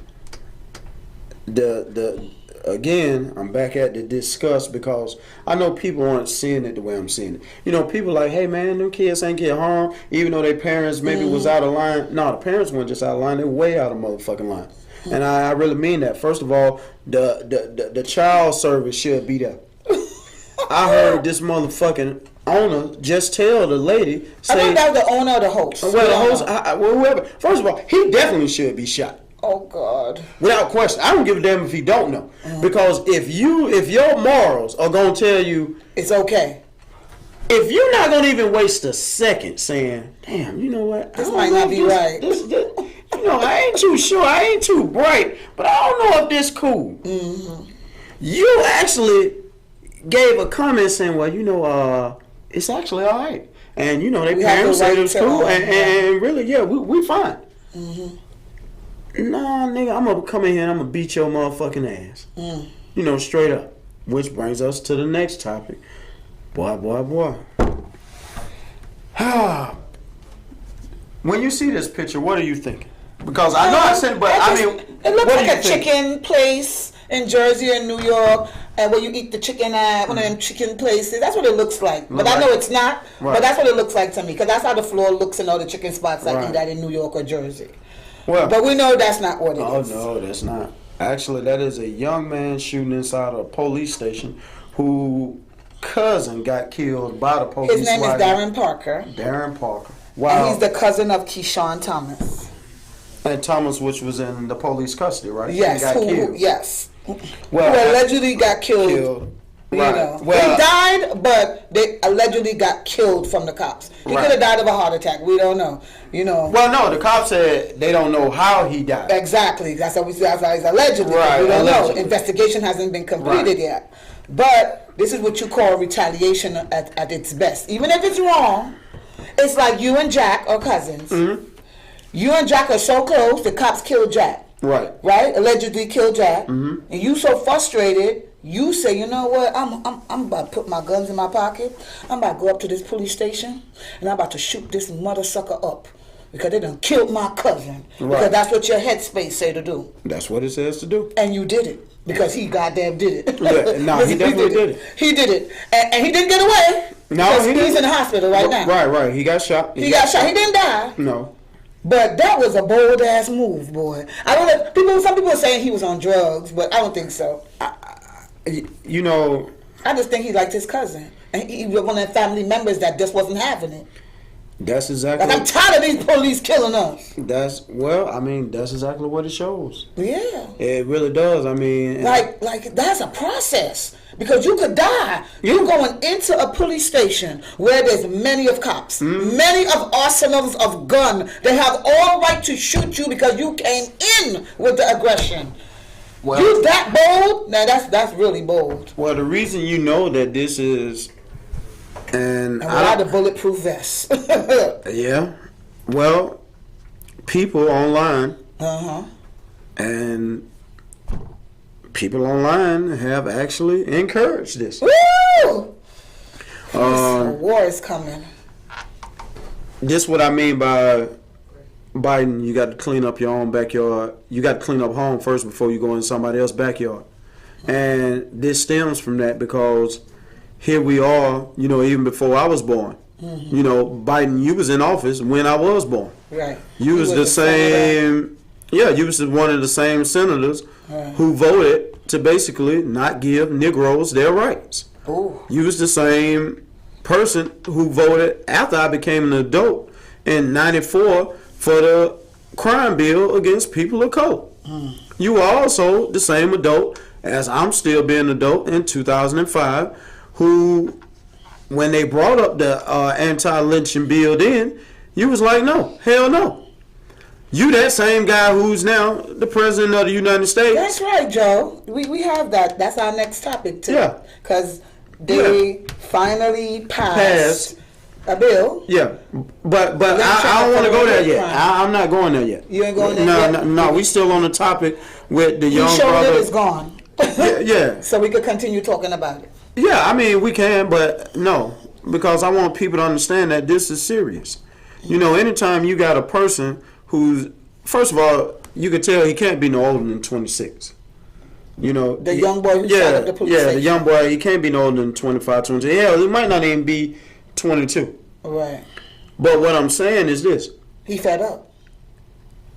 Again, I'm back at the discuss because I know people aren't seeing it the way I'm seeing it. You know, people like, hey man, them kids ain't get harmed, even though their parents maybe was out of line. No, the parents weren't just out of line; they were way out of motherfucking line. And I really mean that. First of all, the child service should be there. I heard this motherfucking owner just tell the lady. I thought that was the owner or the host. Well, the host, whoever. First of all, he definitely should be shot. Oh God! Without question, I don't give a damn if he don't know, because if your morals are gonna tell you it's okay, if you're not gonna even waste a second saying, "Damn, you know what? This might not be right." You know, I ain't too sure. I ain't too bright, but I don't know if this cool. Mm-hmm. You actually gave a comment saying, "Well, you know, it's actually all right," and you know, they parents said it's cool, and really, yeah, we fine. Mm-hmm. Nah, nigga, I'm gonna come in here and I'm gonna beat your motherfucking ass. You know, straight up. Which brings us to the next topic. Boy. When you see this picture, what are you thinking? Because I know I said, but I mean, it looks like a chicken place in Jersey and New York, and where you eat the chicken at one of them chicken places. That's what it looks like. But I know it's not. Right. But that's what it looks like to me, because that's how the floor looks in all the chicken spots I eat at in New York or Jersey. Well, but we know that's not what it is. Oh, no, that's not. Actually, that is a young man shooting inside a police station whose cousin got killed by the police. His name is Darren Parker. Darren Parker. Wow. And he's the cousin of Keyshawn Thomas. And Thomas, which was in the police custody, right? Yes, He got killed. yes. Well, Who allegedly got killed. You Right. know, Well, he died, but they allegedly got killed from the cops. He Right. could have died of a heart attack. We don't know. You know. well, no, the cops said they don't know how he died. Exactly. That's what we say. That's why it's allegedly. Right, We don't allegedly. know. Investigation hasn't been completed Right. yet. But this is what you call retaliation at its best. Even if it's wrong, it's like you and Jack are cousins. Mm-hmm. You and Jack are so close, the cops killed Jack. Right. Right? Allegedly killed Jack. Mm-hmm. And you so frustrated, you say, you know what, I'm about to put my guns in my pocket. I'm about to go up to this police station and I'm about to shoot this mother sucker up. Because they done killed my cousin. Right. Because that's what your headspace say to do. That's what it says to do. And you did it. Because he goddamn did it. Yeah, no, he definitely did it. He did it. And he didn't get away. No, because he he's didn't. in the hospital right now. Right. He got shot. He got shot. He didn't die. No. But that was a bold ass move, boy. I don't know. Some people are saying he was on drugs, but I don't think so. You know, I just think he liked his cousin. And he was one of the family members that just wasn't having it. that's exactly. Like, I'm tired of these police killing us. That's exactly what it shows. Yeah. It really does. I mean, Like that's a process. Because you could die. You're going into a police station where there's many of cops, many of arsenals of gun. They have all right to shoot you because you came in with the aggression. well, You that bold? Now that's really bold. well, the reason you know that this is, and And without a bulletproof vest. yeah, well, people online Uh-huh. and people online have actually encouraged this. Woo! A war is coming. This what I mean by Biden. You got to clean up your own backyard. You got to clean up home first before you go in somebody else's backyard. And this stems from that because here we are, you know, even before I was born. You know, Biden, you was in office when I was born. Right. You was the same, yeah, you was one of the same senators who voted to basically not give Negroes their rights. Ooh. You was the same person who voted after I became an adult in '94 for the crime bill against people of color. You were also the same adult as I'm still being an adult in 2005 who, when they brought up the anti-lynching bill then, you was like, no, hell no. You that same guy who's now the president of the United States. That's right, Joe. We have that. That's our next topic too. Yeah. Because they finally passed a bill. Yeah, but I don't want to go there yet. I'm not going there yet. You ain't going there yet? No, we still on the topic with the You young showed brother. it is gone. Yeah. So we could continue talking about it. Yeah, I mean, we can, but no, because I want people to understand that this is serious. You know, anytime you got a person who's, first of all, you can tell he can't be no older than 26. You know, The young boy who shot up the police the station. young boy, he can't be no older than 25, 26. Hell, he might not even be 22. Right. But what I'm saying is this. He fed up.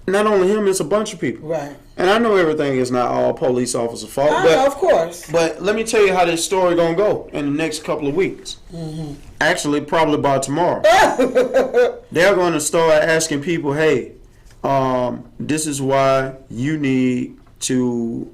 Not only him, it's a bunch of people. Right. And I know everything is not all police officer fault, I know, of course. but let me tell you how this story gonna go in the next couple of weeks. Actually, probably by tomorrow. They're going to start asking people, hey, this is why you need to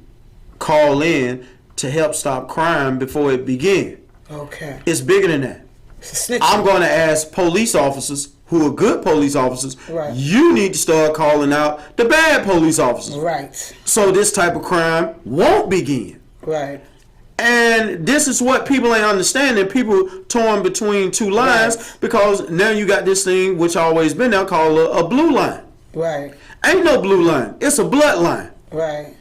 call in to help stop crime before it begins. Okay. It's bigger than that. It's a snitching. I'm going to ask police officers who are good police officers, Right. you need to start calling out the bad police officers. Right. So this type of crime won't begin. Right. And this is what people ain't understanding. People torn between two lines Right. because now you got this thing which always been there called a blue line. Right. Ain't no blue line. It's a bloodline. Right.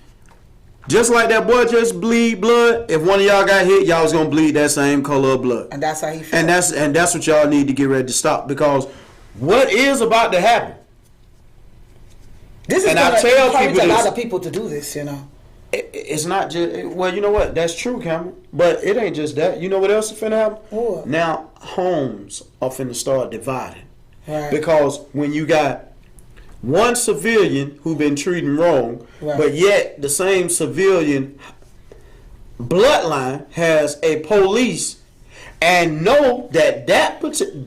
Just like that boy just bleed blood. If one of y'all got hit, y'all was gonna bleed that same color of blood. And that's how he feels. And that's what y'all need to get ready to stop, because what is about to happen? This is and I going to tell encourage people a lot this. of people to do this, you know. It's not just, well, you know what? That's true, Cameron. But it ain't just that. You know what else is finna happen? What? Now, homes are finna start dividing. Right. Because when you got one civilian who been treated wrong, Right. but yet the same civilian bloodline has a police and know that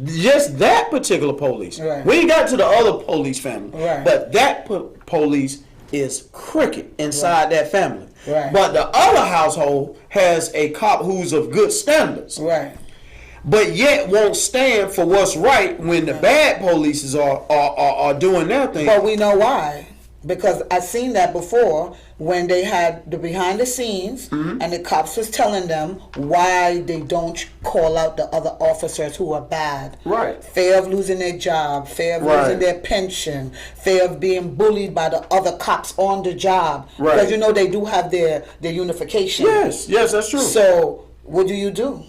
just that particular police. Right. We ain't got to the other police family, Right. but that police is crooked inside that family. Right. But the other household has a cop who's of good standards, Right. but yet won't stand for what's right when the bad police are doing their thing. But we know why. Because I've seen that before when they had the behind the scenes and the cops was telling them why they don't call out the other officers who are bad. Right. Fear of losing their job, fear of losing their pension, fear of being bullied by the other cops on the job. Right. Because you know they do have their unification. Yes, that's true. So what do you do?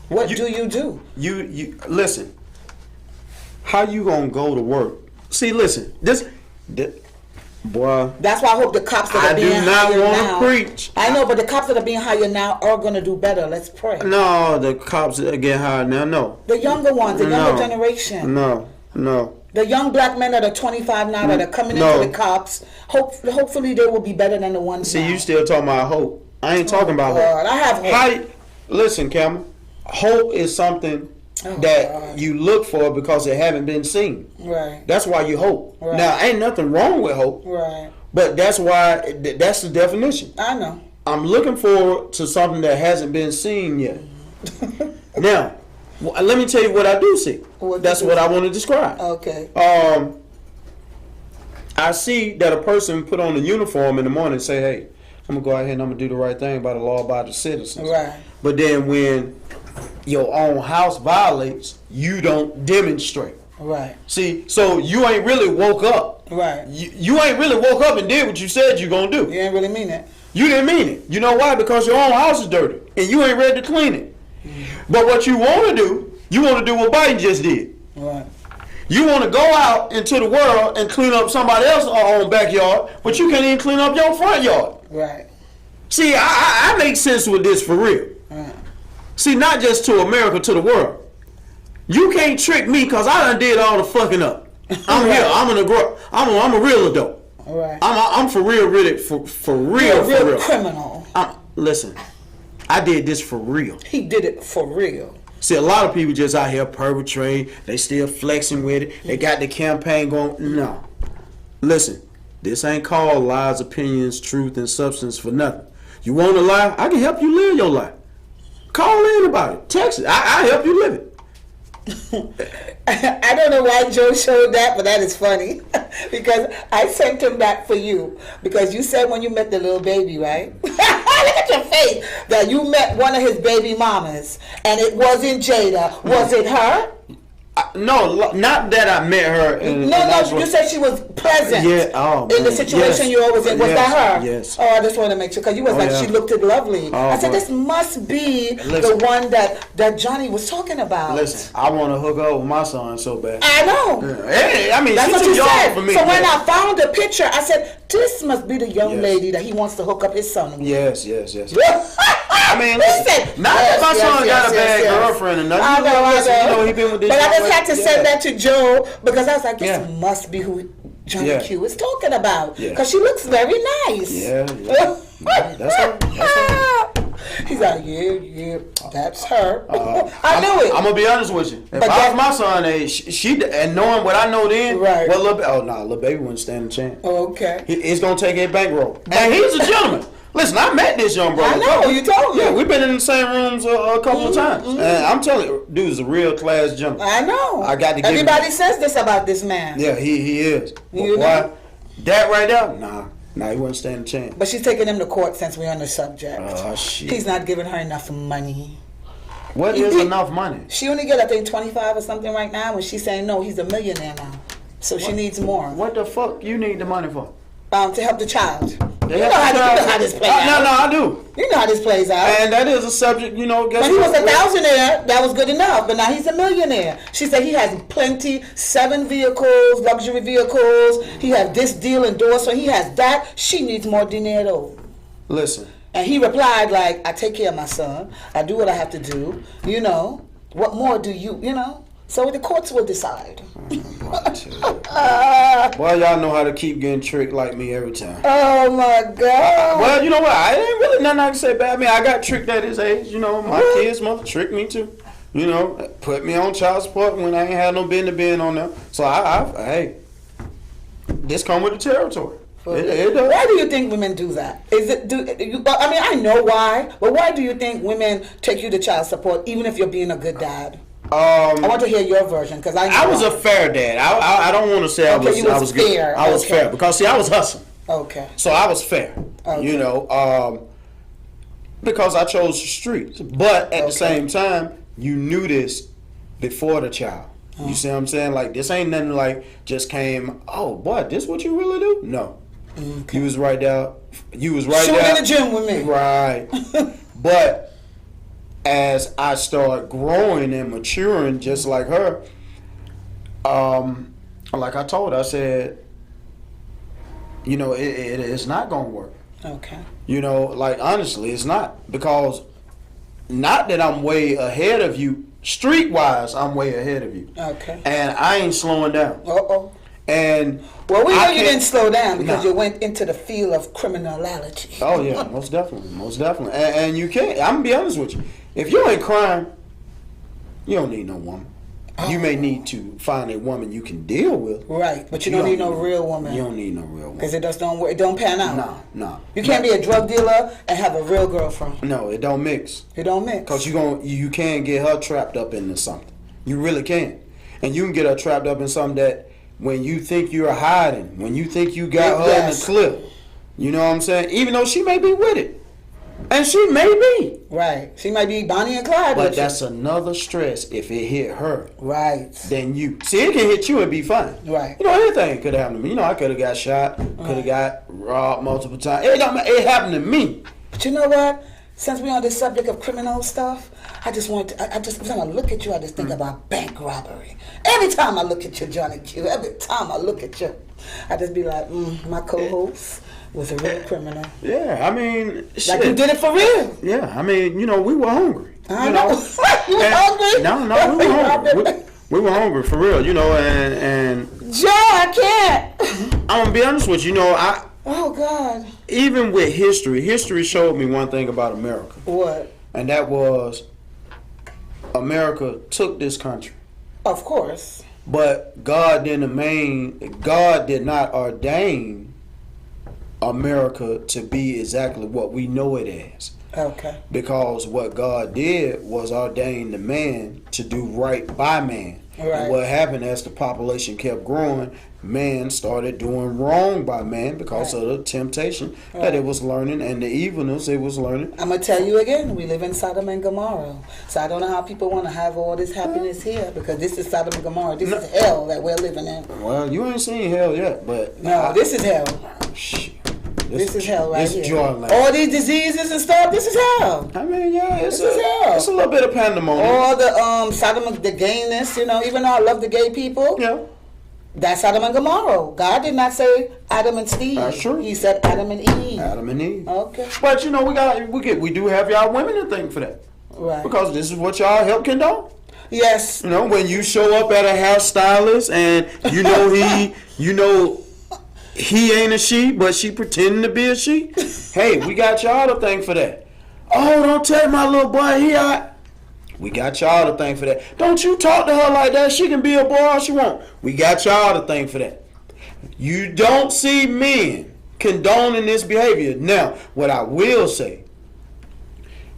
What do you do? You listen. How you gonna go to work? See, listen, this boy. That's why I hope the cops that are being hired now. I do not want to preach. I know, but the cops that are being hired now are going to do better. Let's pray. No, the cops that get hired now, no. The younger ones, the younger generation. No. The young black men that are 25 now that are coming into the cops, hopefully they will be better than the ones See, now. you still talking about hope. I ain't talking about God, hope. I have hope. Listen, Cameron, hope is something that God. you look for because it haven't been seen. Right. That's why you hope. Right. Now, ain't nothing wrong with hope. Right. But that's why, that's the definition. I know. I'm looking forward to something that hasn't been seen yet. Now, let me tell you what I do see. That's what I want to describe. Okay. I see that a person put on a uniform in the morning and say, hey, I'm going to go out here and I'm going to do the right thing by the law, by the citizens. Right. But then when your own house violates, you don't demonstrate. Right. See, so you ain't really woke up. Right. You ain't really woke up and did what you said you going to do. You ain't really mean it. You didn't mean it. You know why? Because your own house is dirty and you ain't ready to clean it. But what you want to do, you want to do what Biden just did. Right. You want to go out into the world and clean up somebody else's own backyard, but you can't even clean up your front yard. Right. See, I make sense with this for real. Right. See, not just to America, to the world. You can't trick me because I done did all the fucking up. I'm here. I'm a real adult. Right. I'm for real, really, for real, You're a for real. criminal. Listen, I did this for real. He did it for real. See, a lot of people just out here perpetrating. They still flexing with it. They got the campaign going. No. Listen, this ain't called lies, opinions, truth, and substance for nothing. You want to lie? I can help you live your life. Call in about it. Text it. I help you live it. I don't know why Joe showed that, but that is funny. Because I sent him that for you. Because you said when you met the little baby, right? Look at your face. That you met one of his baby mamas. And it wasn't Jada. Was it her? No, not that I met her. No, you said she was present. Yeah, in the situation you always in. Was that her? Yes. Oh, I just want to make sure, because you was she looked lovely. I said, this must be the one that Johnny was talking about. Listen, I want to hook up with my son so bad. I know. Hey, I mean, that's she's what too you young said. for me. So when I found the picture, I said, this must be the young lady that he wants to hook up his son with. Yes. I mean, listen, not that my son got a bad girlfriend or nothing. I know. He been with this. But I just had to send that to Joe because I was like, this must be who Johnny Q is talking about. Because she looks very nice. Yeah. That's her. He's like, yeah, that's her. I knew it. I'm gonna be honest with you. If I was my son age, she and knowing what I know then, right? Well, little baby wouldn't stand a chance. Okay. He's gonna take a bankroll, and he's a gentleman. Listen, I met this young brother. I know, you told me. Yeah, we've been in the same rooms a couple of times. And I'm telling you, dude's a real class gentleman. I know. I got to give Everybody says this about this man. Yeah, he is. You why? know? That right there? Nah, he wouldn't stand a chance. But she's taking him to court since we're on the subject. Oh, shit. He's not giving her enough money. What is enough money? She only get, I think, 25 or something right now, and she's saying, no, he's a millionaire now. So she needs more. What the fuck you need the money for? To help the child. You know how this plays out. No, I do. You know how this plays out. And that is a subject, Guess when he was a thousandaire, that was good enough. But now he's a millionaire. She said he has plenty, 7 vehicles, luxury vehicles. He has this deal endorsed, so he has that. She needs more dinero. Listen. And he replied like, I take care of my son. I do what I have to do. What more do you, So the courts will decide. Boy, y'all know how to keep getting tricked like me every time. Oh my God. Well, you know what? I ain't really nothing I can say bad. I mean, I got tricked at his age. My kid's mother tricked me too. You know, put me on child support when I ain't had no business being on there. So hey, this come with the territory. It does. Why do you think women do that? I mean, I know why, but why do you think women take you to child support even if you're being a good dad? I want to hear your version because I was a fair dad. I don't want to say I was fair. Good. I was fair because I was hustling. Okay. So I was fair. Okay. You know, because I chose the streets. But at the same time, you knew this before the child. You see what I'm saying? Like, this ain't nothing like just came, oh, boy, this what you really do? No. Okay. You was right there. Shooting in the gym with me. Right. But as I start growing and maturing just like her, like I told her, I said, you know, it's not going to work. Okay. You know, like, honestly, it's not. Because not that I'm way ahead of you, street-wise, I'm way ahead of you. Okay. And I ain't slowing down. Uh-oh. And well, we know you didn't slow down because you went into the field of criminality. Oh yeah, most definitely. And you can't. I'm gonna be honest with you. If you ain't crying, you don't need no woman. Oh. You may need to find a woman you can deal with. Right, but you don't need no real woman. You don't need no real woman because it just don't work. It don't pan out. No. You can't be a drug dealer and have a real girlfriend. No, it don't mix. It don't mix. Because you can get her trapped up into something. You really can, and you can get her trapped up in something that. When you think you're hiding, when you think you got her in the clip, you know what I'm saying? Even though she may be with it. And she may be. Right. She might be Bonnie and Clyde. But that's another stress if it hit her. Right. Then you. See, it can hit you and be fine. Right. You know, anything could happen to me. You know, I could have got shot, could have got robbed multiple times. It happened to me. But you know what? Since we're on the subject of criminal stuff, I just when I look at you, I just think about bank robbery. Every time I look at you, Johnny Q, every time I look at you, I just be like, my co-host was a real criminal. Yeah, I mean, shit. Like you did it for real. Yeah, I mean, you know, we were hungry. I know. You were hungry? No, we were hungry. We were hungry for real, you know, and Joe, I can't. I'm gonna be honest with you, you know, oh God. Even with history showed me one thing about America. What? And that was America took this country. Of course. But God did not ordain America to be exactly what we know it as. Okay. Because what God did was ordain the man to do right by man. Right. And what happened as the population kept growing, man started doing wrong by man because of the temptation that it was learning and the evilness it was learning. I'm going to tell you again, we live in Sodom and Gomorrah. So I don't know how people want to have all this happiness here because this is Sodom and Gomorrah. This is hell that we're living in. Well, you ain't seen hell yet, but... No, this is hell. Shit. This is hell right here. This joyland. All these diseases and stuff, this is hell. I mean, yeah, this is hell. It's a little bit of pandemonium. All the Sodom, the gayness, you know, even though I love the gay people. Yeah. That's Sodom and Gomorrah. God did not say Adam and Steve. That's true. He said Adam and Eve. Adam and Eve. Okay. But you know, we do have y'all women to thank for that. Right. Because this is what y'all help condone. Yes. You know, when you show up at a hairstylist and he ain't a she, but she pretending to be a she. Hey, we got y'all to thank for that. Oh, don't take my little boy here. We got y'all to thank for that. Don't you talk to her like that. She can be a boy all she want. We got y'all to thank for that. You don't see men condoning this behavior. Now, what I will say,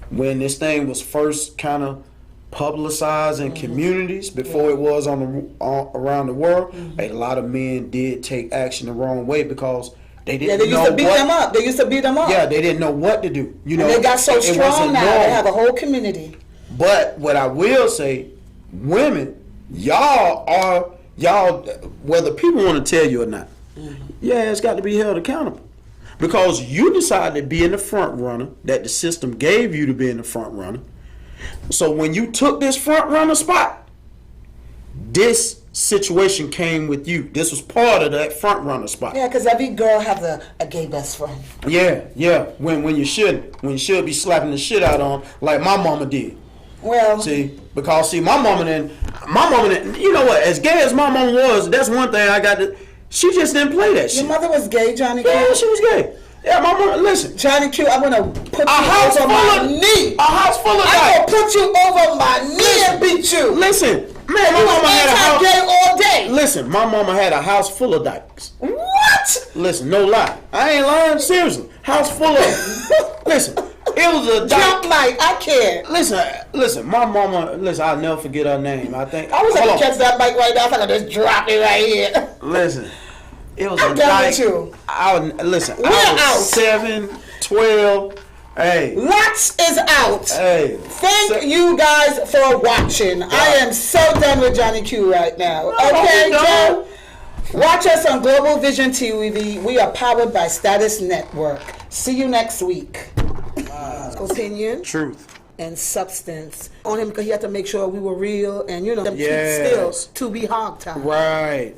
when this thing was first kind of publicized in communities before it was around the world, a lot of men did take action the wrong way because they didn't know they used to beat them up. They used to beat them up. Yeah, they didn't know what to do. You know, and they got so strong now. They have a whole community. But what I will say, women, y'all, whether people want to tell you or not, it's got to be held accountable. Because you decided to be in the front runner, that the system gave you to be in the front runner. So when you took this front runner spot, this situation came with you. This was part of that front runner spot. Yeah, because every girl has a gay best friend. Yeah. When you should be slapping the shit out on like my mama did. Well, because my mama didn't, you know what, as gay as my mama was, that's one thing I got to, she just didn't play that shit. Your mother was gay, Johnny? Yeah, she was gay. Yeah, my mama. Listen, Johnny Q, I'm gonna put you house over full my of- knee. a house full of I'm dykes. gonna put you over my knee and beat you. Listen, man, my You mama was had a house. anti-gay all day. Listen, my mama had a house full of dykes. What? Listen, no lie. I ain't lying. Seriously, house full of. Listen, it was a Drop dyke. mic. I can't. Listen. My mama. Listen, I'll never forget her name. I think. I was hold gonna on. catch that mic right now. I'm gonna just drop it right here. Listen, it was I'm a done dyke. with you. I was We're out. 7, 12. Hey, Lots is out. hey. Thank you guys for watching. I am so done with Johnny Q right now. Okay, don't be Joe? Watch us on Global Vision TV. We are powered by Status Network. See you next week. Opinion Truth. and substance on him because he had to make sure we were real and them Yes. kids still to be hogtied. Right.